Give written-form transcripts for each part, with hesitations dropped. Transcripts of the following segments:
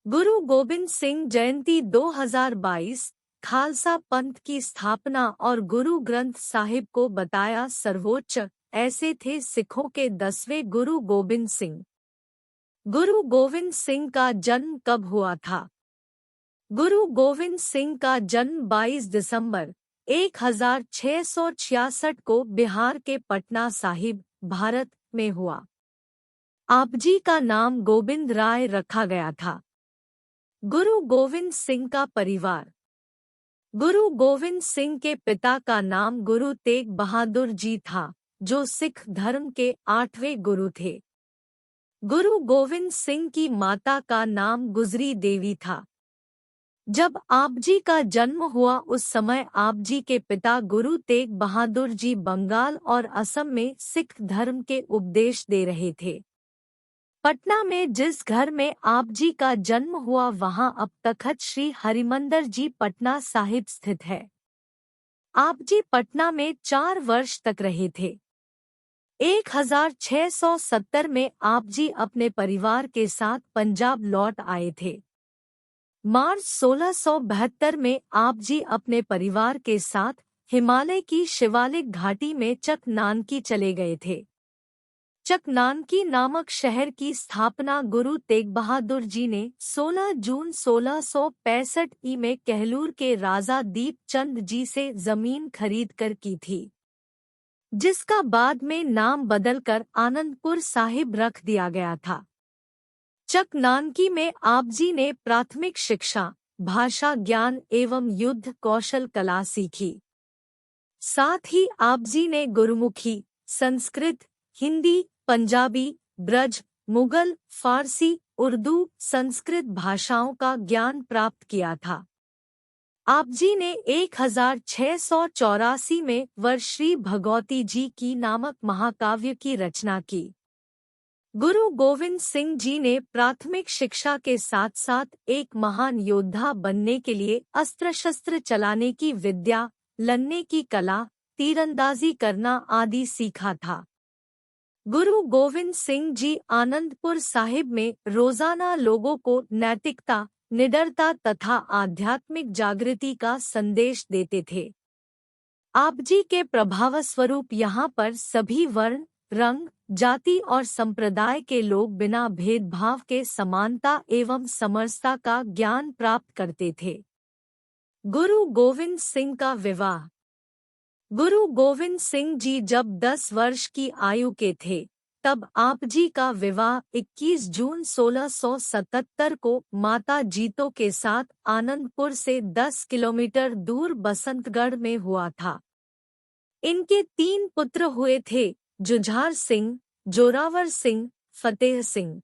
गुरु गोबिंद सिंह जयंती 2022 खालसा पंथ की स्थापना और गुरु ग्रंथ साहिब को बताया सर्वोच्च, ऐसे थे सिखों के 10वें गुरु गोबिंद सिंह। गुरु गोविंद सिंह का जन्म कब हुआ था? गुरु गोविंद सिंह का जन्म 22 दिसंबर 1666 को बिहार के पटना साहिब, भारत में हुआ। आपजी का नाम गोविंद राय रखा गया था। गुरु गोविंद सिंह का परिवार। गुरु गोविंद सिंह के पिता का नाम गुरु तेग बहादुर जी था, जो सिख धर्म के 8वें गुरु थे। गुरु गोविंद सिंह की माता का नाम गुजरी देवी था। जब आपजी का जन्म हुआ उस समय आपजी के पिता गुरु तेग बहादुर जी बंगाल और असम में सिख धर्म के उपदेश दे रहे थे। पटना में जिस घर में आपजी का जन्म हुआ वहां अब तख्त श्री हरिमंदिर जी पटना साहिब स्थित है। आपजी पटना में 4 वर्ष तक रहे थे। 1670 में आपजी अपने परिवार के साथ पंजाब लौट आए थे। मार्च 1672 में आपजी अपने परिवार के साथ हिमालय की शिवालिक घाटी में चकनानकी चले गए थे। चकनानकी नामक शहर की स्थापना गुरु तेग बहादुर जी ने 16 जून 1665 ई में कहलूर के राजा दीप चंद जी से जमीन खरीदकर की थी, जिसका बाद में नाम बदलकर आनंदपुर साहिब रख दिया गया था। चकनानकी में आपजी ने प्राथमिक शिक्षा, भाषा ज्ञान एवं युद्ध कौशल कला सीखी। साथ ही आपजी ने गुरुमुखी, संस्कृत, हिंदी, पंजाबी, ब्रज, मुगल, फारसी, उर्दू, संस्कृत भाषाओं का ज्ञान प्राप्त किया था। आपजी ने 1684 में वरश्री भगवती जी की नामक महाकाव्य की रचना की। गुरु गोविंद सिंह जी ने प्राथमिक शिक्षा के साथ साथ एक महान योद्धा बनने के लिए अस्त्र शस्त्र चलाने की विद्या, लड़ने की कला, तीरंदाजी करना आदि सीखा था। गुरु गोविंद सिंह जी आनंदपुर साहिब में रोजाना लोगों को नैतिकता, निडरता तथा आध्यात्मिक जागृति का संदेश देते थे। आपजी के प्रभावस्वरूप यहाँ पर सभी वर्ण, रंग, जाति और संप्रदाय के लोग बिना भेदभाव के समानता एवं समरसता का ज्ञान प्राप्त करते थे। गुरु गोविंद सिंह का विवाह। गुरु गोविंद सिंह जी जब 10 वर्ष की आयु के थे, तब आपजी का विवाह 21 जून 1677 को माता जीतो के साथ आनंदपुर से 10 किलोमीटर दूर बसंतगढ़ में हुआ था। इनके 3 पुत्र हुए थे, जुझार सिंह, जोरावर सिंह, फतेह सिंह।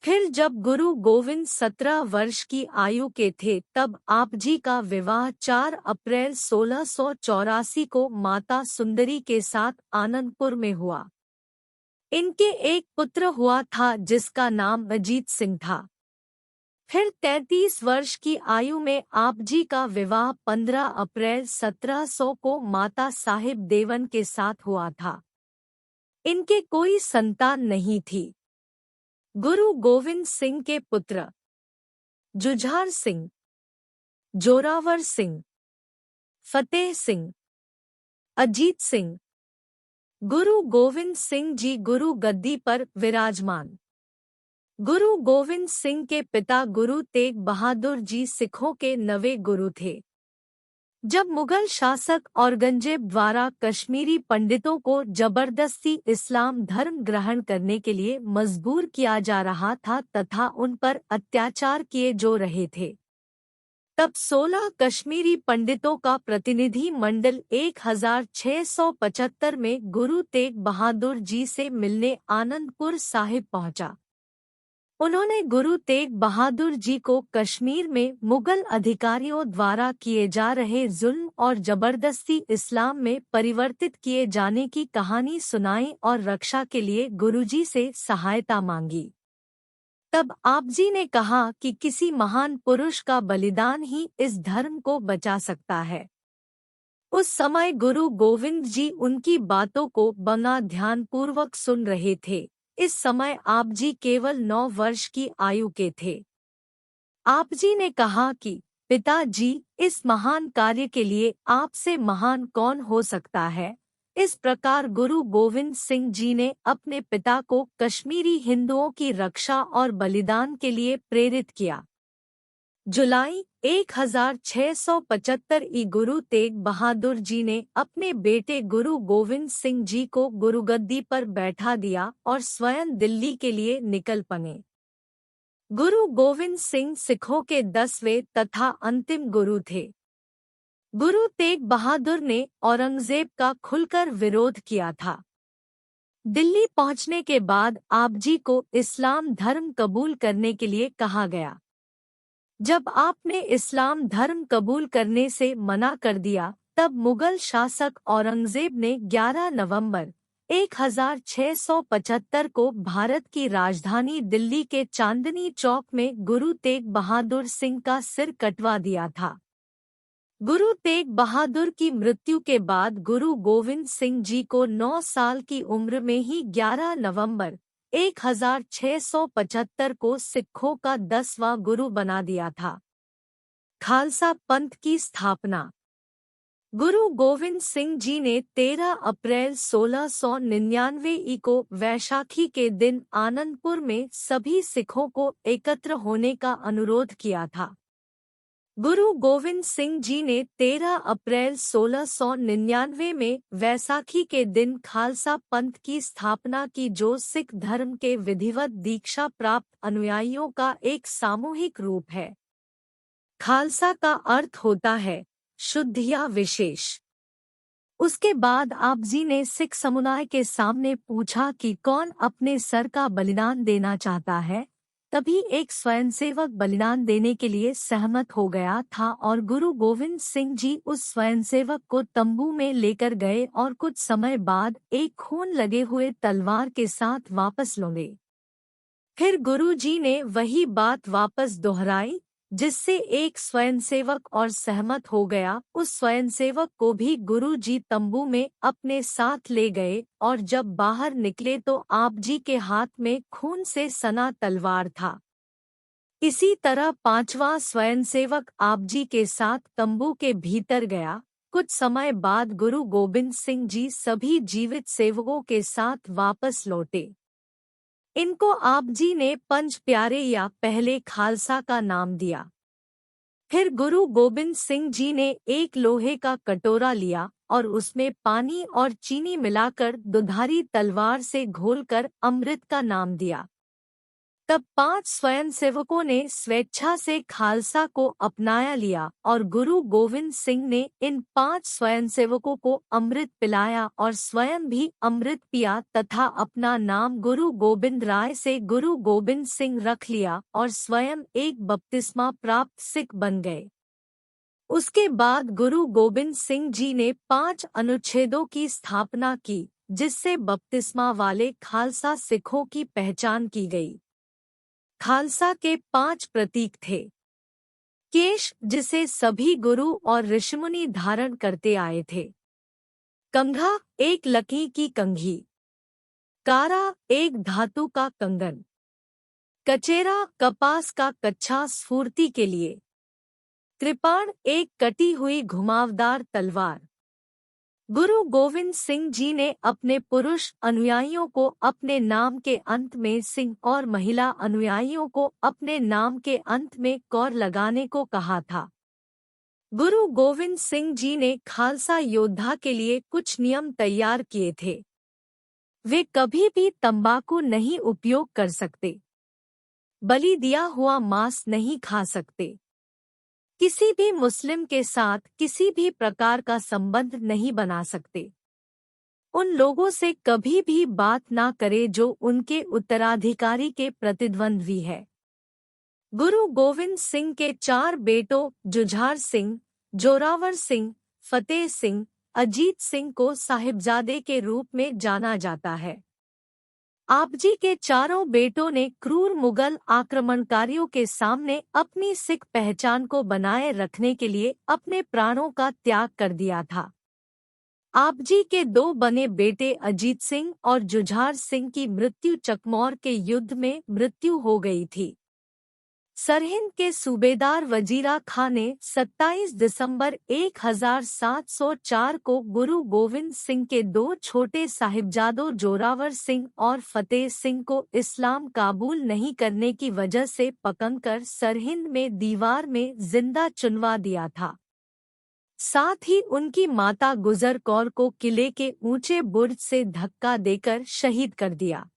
फिर जब गुरु गोविंद 17 वर्ष की आयु के थे तब आपजी का विवाह 4 अप्रैल 1684 को माता सुंदरी के साथ आनंदपुर में हुआ। इनके एक पुत्र हुआ था जिसका नाम अजीत सिंह था। फिर 33 वर्ष की आयु में आपजी का विवाह 15 अप्रैल 1700 को माता साहिब देवन के साथ हुआ था। इनके कोई संतान नहीं थी। गुरु गोविंद सिंह के पुत्र जुझार सिंह, जोरावर सिंह, फतेह सिंह, अजीत सिंह। गुरु गोविंद सिंह जी गुरु गद्दी पर विराजमान। गुरु गोविंद सिंह के पिता गुरु तेग बहादुर जी सिखों के 9वें गुरु थे। जब मुगल शासक औरंगजेब द्वारा कश्मीरी पंडितों को जबरदस्ती इस्लाम धर्म ग्रहण करने के लिए मजबूर किया जा रहा था तथा उन पर अत्याचार किए जो रहे थे, तब 16 कश्मीरी पंडितों का प्रतिनिधि मंडल 1675 में गुरु तेग बहादुर जी से मिलने आनंदपुर साहिब पहुंचा। उन्होंने गुरु तेग बहादुर जी को कश्मीर में मुगल अधिकारियों द्वारा किए जा रहे जुल्म और जबरदस्ती इस्लाम में परिवर्तित किए जाने की कहानी सुनाई और रक्षा के लिए गुरुजी से सहायता मांगी। तब आपजी ने कहा कि किसी महान पुरुष का बलिदान ही इस धर्म को बचा सकता है। उस समय गुरु गोविंद जी उनकी बातों को बड़ा ध्यानपूर्वक सुन रहे थे। इस समय आपजी केवल 9 वर्ष की आयु के थे। आप जी ने कहा कि पिताजी, इस महान कार्य के लिए आपसे महान कौन हो सकता है। इस प्रकार गुरु गोविंद सिंह जी ने अपने पिता को कश्मीरी हिंदुओं की रक्षा और बलिदान के लिए प्रेरित किया। जुलाई 1675 ई गुरु तेग बहादुर जी ने अपने बेटे गुरु गोविंद सिंह जी को गुरुगद्दी पर बैठा दिया और स्वयं दिल्ली के लिए निकल पड़े। गुरु गोविंद सिंह सिखों के 10वें तथा अंतिम गुरु थे। गुरु तेग बहादुर ने औरंगजेब का खुलकर विरोध किया था। दिल्ली पहुंचने के बाद आप जी को इस्लाम धर्म कबूल करने के लिए कहा गया। जब आपने इस्लाम धर्म कबूल करने से मना कर दिया, तब मुगल शासक औरंगजेब ने 11 नवंबर 1675 को भारत की राजधानी दिल्ली के चांदनी चौक में गुरु तेग बहादुर सिंह का सिर कटवा दिया था। गुरु तेग बहादुर की मृत्यु के बाद गुरु गोविंद सिंह जी को 9 साल की उम्र में ही 11 नवंबर 1675 को सिखों का 10वां गुरु बना दिया था। खालसा पंथ की स्थापना। गुरु गोविंद सिंह जी ने 13 अप्रैल 1699 ई को वैशाखी के दिन आनंदपुर में सभी सिखों को एकत्र होने का अनुरोध किया था। गुरु गोविंद सिंह जी ने 13 अप्रैल 1699 में वैसाखी के दिन खालसा पंथ की स्थापना की, जो सिख धर्म के विधिवत दीक्षा प्राप्त अनुयायियों का एक सामूहिक रूप है। खालसा का अर्थ होता है शुद्ध या विशेष। उसके बाद आप जी ने सिख समुदाय के सामने पूछा कि कौन अपने सर का बलिदान देना चाहता है। तभी एक स्वयंसेवक बलिदान देने के लिए सहमत हो गया था और गुरु गोविंद सिंह जी उस स्वयंसेवक को तंबू में लेकर गए और कुछ समय बाद एक खून लगे हुए तलवार के साथ वापस लौटे। फिर गुरु जी ने वही बात वापस दोहराई, जिससे एक स्वयंसेवक और सहमत हो गया। उस स्वयंसेवक को भी गुरु जी तंबू में अपने साथ ले गए और जब बाहर निकले तो आप जी के हाथ में खून से सना तलवार था। इसी तरह 5वां स्वयंसेवक आप जी के साथ तंबू के भीतर गया। कुछ समय बाद गुरु गोविंद सिंह जी सभी जीवित सेवकों के साथ वापस लौटे। इनको आप जी ने पंच प्यारे या पहले खालसा का नाम दिया। फिर गुरु गोविंद सिंह जी ने एक लोहे का कटोरा लिया और उसमें पानी और चीनी मिलाकर दुधारी तलवार से घोलकर अमृत का नाम दिया। तब 5 स्वयंसेवकों ने स्वेच्छा से खालसा को अपनाया लिया और गुरु गोविंद सिंह ने इन 5 स्वयंसेवकों को अमृत पिलाया और स्वयं भी अमृत पिया तथा अपना नाम गुरु गोविंद राय से गुरु गोविंद सिंह रख लिया और स्वयं एक बपतिस्मा प्राप्त सिख बन गए। उसके बाद गुरु गोविंद सिंह जी ने 5 अनुच्छेदों की स्थापना की, जिससे बपतिस्मा वाले खालसा सिखों की पहचान की गई। खालसा के 5 प्रतीक थे। केश, जिसे सभी गुरु और ऋषिमुनि धारण करते आए थे। कंघा, एक लकड़ी की कंघी। कारा, एक धातु का कंगन। कचेरा, कपास का कच्छा स्फूर्ति के लिए। कृपाण, एक कटी हुई घुमावदार तलवार। गुरु गोविंद सिंह जी ने अपने पुरुष अनुयायियों को अपने नाम के अंत में सिंह और महिला अनुयायियों को अपने नाम के अंत में कौर लगाने को कहा था। गुरु गोविंद सिंह जी ने खालसा योद्धा के लिए कुछ नियम तैयार किए थे। वे कभी भी तंबाकू नहीं उपयोग कर सकते, बलि दिया हुआ मांस नहीं खा सकते, किसी भी मुस्लिम के साथ किसी भी प्रकार का संबंध नहीं बना सकते, उन लोगों से कभी भी बात ना करे जो उनके उत्तराधिकारी के प्रतिद्वंद्वी है। गुरु गोविंद सिंह के 4 बेटों जुझार सिंह, जोरावर सिंह, फतेह सिंह, अजीत सिंह को साहिबजादे के रूप में जाना जाता है। आप जी के चारों बेटों ने क्रूर मुगल आक्रमणकारियों के सामने अपनी सिख पहचान को बनाए रखने के लिए अपने प्राणों का त्याग कर दिया था। आप जी के 2 बने बेटे अजीत सिंह और जुझार सिंह की मृत्यु चकमौर के युद्ध में मृत्यु हो गई थी। सरहिंद के सूबेदार वजीरा खां ने 27 दिसंबर 1704 को गुरु गोविंद सिंह के दो छोटे साहिबजादों जोरावर सिंह और फतेह सिंह को इस्लाम काबूल नहीं करने की वजह से पकड़कर सरहिंद में दीवार में जिंदा चुनवा दिया था। साथ ही उनकी माता गुजर कौर को किले के ऊंचे बुर्ज से धक्का देकर शहीद कर दिया।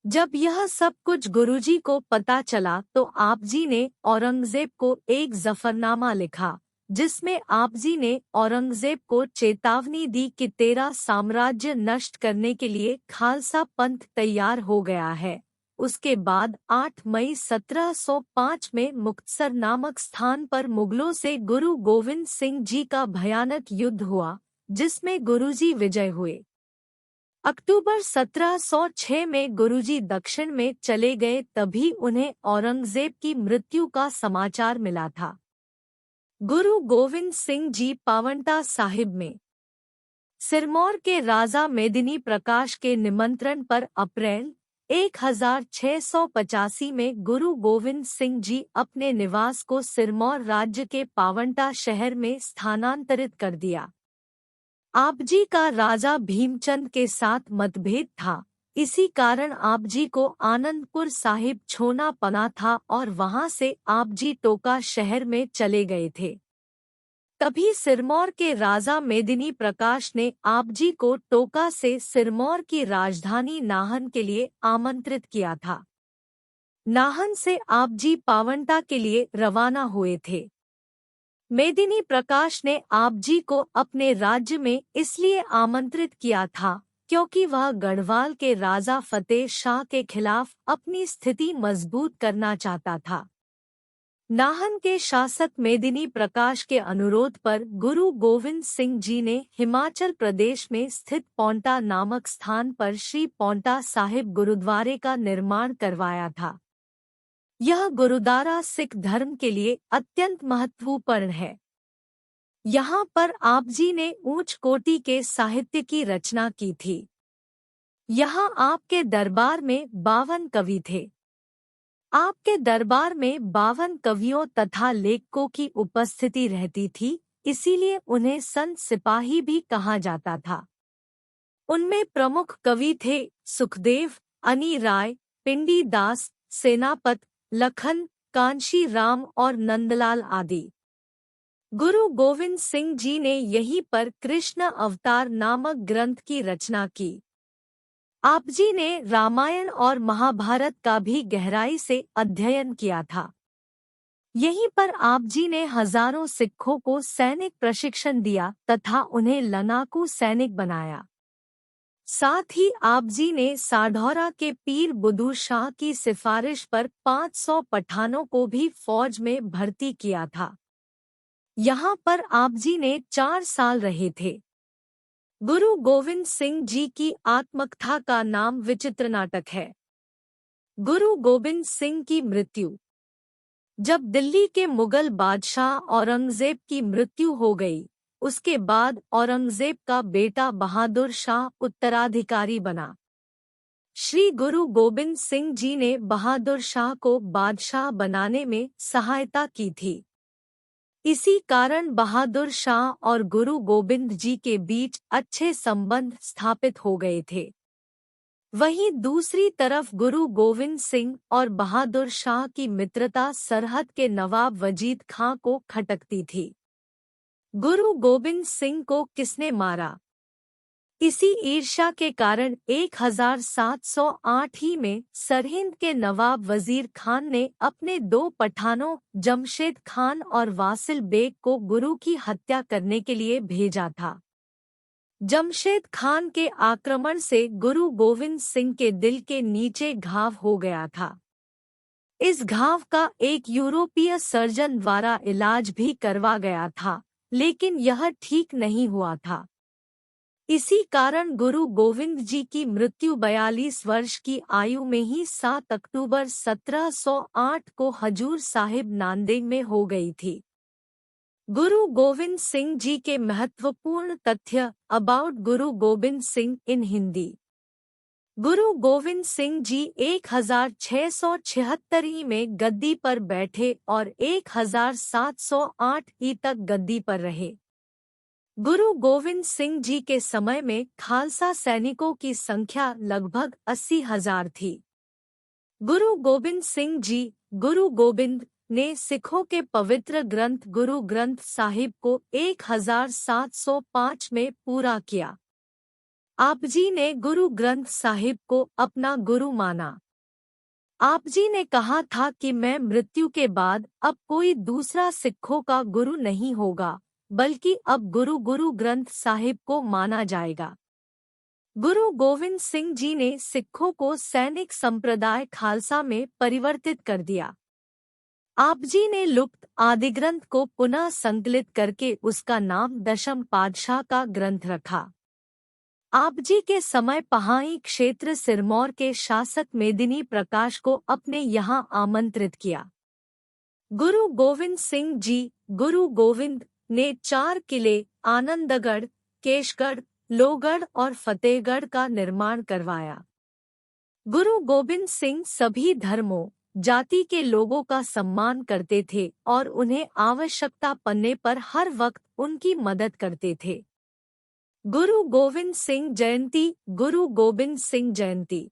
जब यह सब कुछ गुरुजी को पता चला तो आपजी ने औरंगजेब को एक जफरनामा लिखा, जिसमें आपजी ने औरंगजेब को चेतावनी दी कि तेरा साम्राज्य नष्ट करने के लिए खालसा पंथ तैयार हो गया है। उसके बाद 8 मई 1705 में मुक्तसर नामक स्थान पर मुगलों से गुरु गोविंद सिंह जी का भयानक युद्ध हुआ, जिसमें गुरुजी विजय हुए। अक्टूबर 1706 में गुरुजी दक्षिण में चले गए, तभी उन्हें औरंगजेब की मृत्यु का समाचार मिला था। गुरु गोविंद सिंह जी पावंटा साहिब में सिरमौर के राजा मेदिनी प्रकाश के निमंत्रण पर अप्रैल 1685 में गुरु गोविंद सिंह जी अपने निवास को सिरमौर राज्य के पावंटा शहर में स्थानांतरित कर दिया। आपजी का राजा भीमचंद के साथ मतभेद था, इसी कारण आपजी को आनंदपुर साहिब छोड़ना पड़ा था और वहां से आपजी टोका शहर में चले गए थे। तभी सिरमौर के राजा मेदिनी प्रकाश ने आपजी को टोका से सिरमौर की राजधानी नाहन के लिए आमंत्रित किया था। नाहन से आपजी पावंटा के लिए रवाना हुए थे। मेदिनी प्रकाश ने आपजी को अपने राज्य में इसलिए आमंत्रित किया था क्योंकि वह गढ़वाल के राजा फतेह शाह के खिलाफ अपनी स्थिति मजबूत करना चाहता था। नाहन के शासक मेदिनी प्रकाश के अनुरोध पर गुरु गोविंद सिंह जी ने हिमाचल प्रदेश में स्थित पौंटा नामक स्थान पर श्री पौंटा साहिब गुरुद्वारे का निर्माण करवाया था। यह गुरुद्वारा सिख धर्म के लिए अत्यंत महत्वपूर्ण है। यहाँ पर आपजी ने उच्च कोटि के साहित्य की रचना की थी। यहाँ आपके दरबार में 52 कवि थे। आपके दरबार में 52 कवियों तथा लेखकों की उपस्थिति रहती थी, इसीलिए उन्हें संत सिपाही भी कहा जाता था। उनमें प्रमुख कवि थे सुखदेव, अनी राय, पिंडी दास, सेनापत, लखन, कांशी राम और नंदलाल आदि। गुरु गोविंद सिंह जी ने यहीं पर कृष्ण अवतार नामक ग्रंथ की रचना की। आपजी ने रामायण और महाभारत का भी गहराई से अध्ययन किया था। यहीं पर आपजी ने हजारों सिखों को सैनिक प्रशिक्षण दिया तथा उन्हें लड़ाकू सैनिक बनाया। साथ ही आपजी ने साढौरा के पीर बुद्धू शाह की सिफारिश पर 500 पठानों को भी फौज में भर्ती किया था। यहाँ पर आपजी ने 4 साल रहे थे। गुरु गोविंद सिंह जी की आत्मकथा का नाम विचित्र नाटक है। गुरु गोविंद सिंह की मृत्यु। जब दिल्ली के मुगल बादशाह औरंगजेब की मृत्यु हो गई, उसके बाद औरंगजेब का बेटा बहादुर शाह उत्तराधिकारी बना। श्री गुरु गोविंद सिंह जी ने बहादुर शाह को बादशाह बनाने में सहायता की थी। इसी कारण बहादुर शाह और गुरु गोविंद जी के बीच अच्छे संबंध स्थापित हो गए थे। वहीं दूसरी तरफ गुरु गोविंद सिंह और बहादुर शाह की मित्रता सरहद के नवाब वजीद खां को खटकती थी। गुरु गोविंद सिंह को किसने मारा? इसी ईर्ष्या के कारण 1708 ही में सरहिंद के नवाब वजीर खान ने अपने 2 पठानों जमशेद खान और वासिल बेग को गुरु की हत्या करने के लिए भेजा था। जमशेद खान के आक्रमण से गुरु गोविंद सिंह के दिल के नीचे घाव हो गया था। इस घाव का एक यूरोपीय सर्जन द्वारा इलाज भी करवा गया था, लेकिन यह ठीक नहीं हुआ था। इसी कारण गुरु गोविंद जी की मृत्यु 42 वर्ष की आयु में ही 7 अक्टूबर 1708 को हजूर साहिब नांदेड़ में हो गई थी। गुरु गोविंद सिंह जी के महत्वपूर्ण तथ्य अबाउट गुरु गोविंद सिंह इन हिंदी। गुरु गोविंद सिंह जी 1676 में गद्दी पर बैठे और 1708 तक गद्दी पर रहे। गुरु गोविंद सिंह जी के समय में खालसा सैनिकों की संख्या लगभग 80,000 थी। गुरु गोविंद सिंह जी, गुरु गोबिंद, ने सिखों के पवित्र ग्रंथ गुरु ग्रंथ साहिब को 1705 में पूरा किया। आप जी ने गुरु ग्रंथ साहिब को अपना गुरु माना। आप जी ने कहा था कि मैं मृत्यु के बाद अब कोई दूसरा सिखों का गुरु नहीं होगा, बल्कि अब गुरु ग्रंथ साहिब को माना जाएगा। गुरु गोविंद सिंह जी ने सिखों को सैनिक संप्रदाय खालसा में परिवर्तित कर दिया। आप जी ने लुप्त आदिग्रंथ को पुनः संकलित करके उसका नाम दशम पातशाह का ग्रंथ रखा। आप जी के समय पहाई क्षेत्र सिरमौर के शासक मेदिनी प्रकाश को अपने यहाँ आमंत्रित किया। गुरु गोविंद सिंह जी, गुरु गोविंद, ने 4 किले आनंदगढ़, केशगढ़, लोहगढ़ और फतेहगढ़ का निर्माण करवाया। गुरु गोविंद सिंह सभी धर्मों, जाति के लोगों का सम्मान करते थे और उन्हें आवश्यकता पड़ने पर हर वक्त उनकी मदद करते थे। गुरु गोविंद सिंह जयंती, गुरु गोबिंद सिंह जयंती।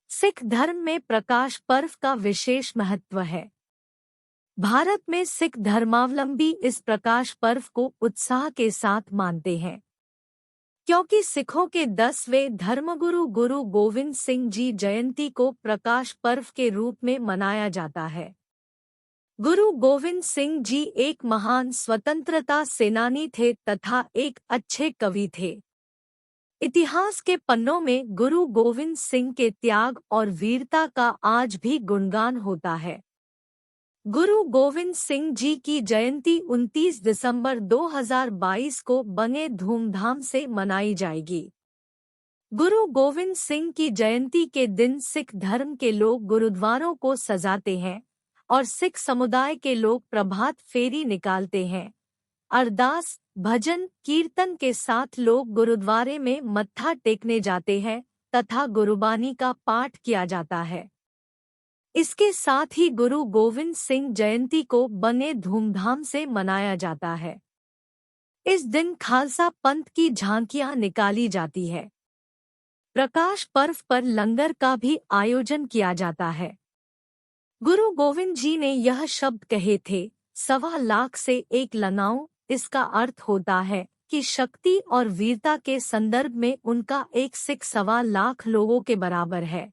सिख धर्म में प्रकाश पर्व का विशेष महत्व है। भारत में सिख धर्मावलंबी इस प्रकाश पर्व को उत्साह के साथ मानते हैं, क्योंकि सिखों के 10वें धर्मगुरु गुरु गोविंद सिंह जी जयंती को प्रकाश पर्व के रूप में मनाया जाता है। गुरु गोविंद सिंह जी एक महान स्वतंत्रता सेनानी थे तथा एक अच्छे कवि थे। इतिहास के पन्नों में गुरु गोविंद सिंह के त्याग और वीरता का आज भी गुणगान होता है। गुरु गोविंद सिंह जी की जयंती 29 दिसंबर 2022 को बड़े धूमधाम से मनाई जाएगी। गुरु गोविंद सिंह की जयंती के दिन सिख धर्म के लोग गुरुद्वारों को सजाते हैं और सिख समुदाय के लोग प्रभात फेरी निकालते हैं। अरदास, भजन, कीर्तन के साथ लोग गुरुद्वारे में मत्था टेकने जाते हैं तथा गुरुबानी का पाठ किया जाता है। इसके साथ ही गुरु गोविंद सिंह जयंती को बड़े धूमधाम से मनाया जाता है। इस दिन खालसा पंथ की झांकियां निकाली जाती है। प्रकाश पर्व पर लंगर का भी आयोजन किया जाता है। गुरु गोविंद जी ने यह शब्द कहे थे, 1.25 लाख से 1 लगाऊं। इसका अर्थ होता है कि शक्ति और वीरता के संदर्भ में उनका एक सिख 1.25 लाख लोगों के बराबर है।